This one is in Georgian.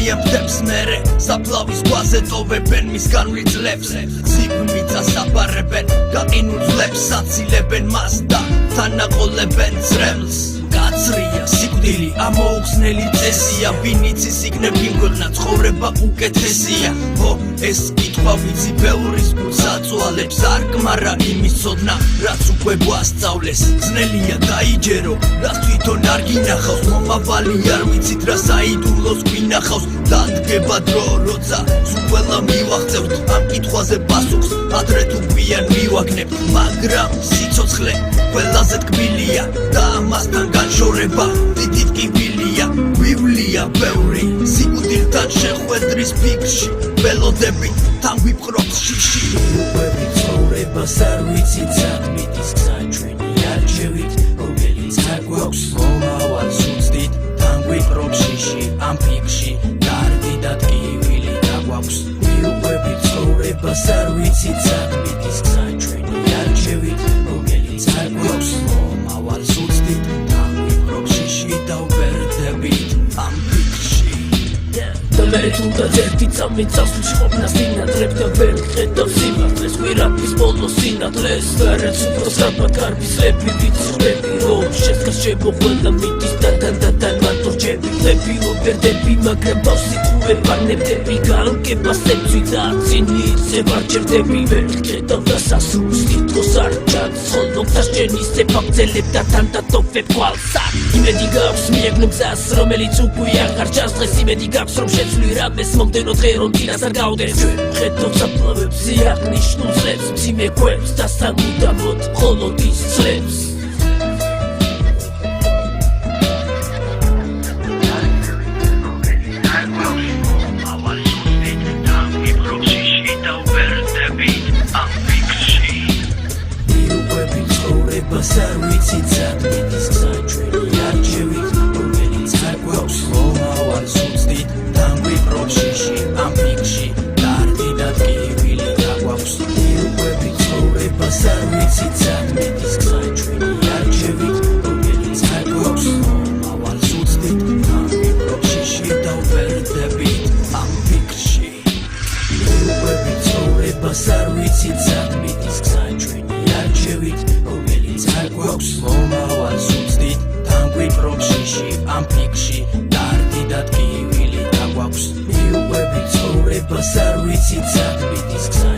აკრეფებიან ფთებს მერე საფლავის გვაზე ტოვებენ მისგან ვრიძლებს ციფმიწას აბარებენ გაყინულ ძლებს საცილებენ მას და თანაყოლებენ ძრემლს კაცრია სიკვდილი ამოუხსნელი წესია ვინ იცის იქნებ იმ ქვეყნად ცხოვრება უკეთესია ო ეს კითხვა ვიცი ბევრის გულს აწვალებს არ კმარა იმის ცოდნა რაც უკვე გვასწავლეს ძნელია დაიჯერო რაც თვითონ არ გინახავს მომავალი არ ვიცით რა საიდუმლოს გვინახავს დადგება დრო როცა სულ ყველა მივახცევთ ამ კითხვაზე პასუხს ადრე თუ გვიან მივაგნებთ მაგრამ სიცოცხლე ყველაზე ტკბილია და ამასთან განშორება დიდ ტკივილია გვივლია ბევრი სიკვდილთან შეხვედრის ფიქრში ველოდები თან გვიპყრობს შიში უყვებით ცხოვრებას არ ვიცით საქმით ის გზა ჩვენი არჩევით რომელიც არ გვაქვს მომავალს უცდით თან გვიპყრობს შიში ამ ფიქრში დარდი და ტკივილი დაგვაქვს უყვებით ცხოვრებას არ ვიცით საქმით ის გზა ჩვენი არჩევით რომელიც არ გვაქვს მომავალს უცდით თან გვიპყრობს შიში და ვერდებით ამ ფიქრში მერე თუნდაც ერთი წამით წასვლში ყოფნას მინადრებ და ვერ გხედავ სიმართლეს ვირაფრის ბოლოს სინათლეს ვერაც უფრო სწრაფად გარბისლები ვიცხრები რომ შეცდას შემოხვალა მიდის და თან მარტო რჯები ხლები ვერდები მაგრამ ბავშვი ხუე პარნებდები გალკებას ეცვი და წინიზე ვარჩევდები ვერ გხედავ და სასურს თითქოს არ ჩანს ხოლო გასჭენისე ფაქცელებ და თან დატოვებ ყვალსა იმედი გაქვს მიეგნო გზას რომელიც უკვე აღარ ჩანს დღეს იმედი გაქვს რომ შეცვლი რამეს მომდენო დღე რომ დინას არ გავდეს ჩვენ ვხედავ საფლავებს იაღნიშნულ ძლებს მძიმე ქვებს და სამუდამოდ მხოლოდ ის ძლებს არ ვიცით საქმით ის გზა ჩვენი არჩევით რომელიც არ გვაქვს მომავალს უცდით თან გვიპყრობს შიში ამ ფიქრში დარდი და ტკივილი დაგვაქვს მიუყვებით ცხოვრებას არ ვიცით საქმით ის გზა ჩვენი არჩევით რომელიც არ გვაქვს მომავალს უცდით თან გვიპყრობს შიში და ვერდებით ამ ფიქრში მიუყვებით ცხოვრებას არ ვიცით საქმით ის გზა ჩვენი არჩევით არ გვაქვს მომავალს უცდით თან გვიპყრობს შიში ამ ფიქრში დარდი და ტკივილი დაგვაქვს მიუყვებით ცხოვრებას არ ვიცით საქმით ის გზა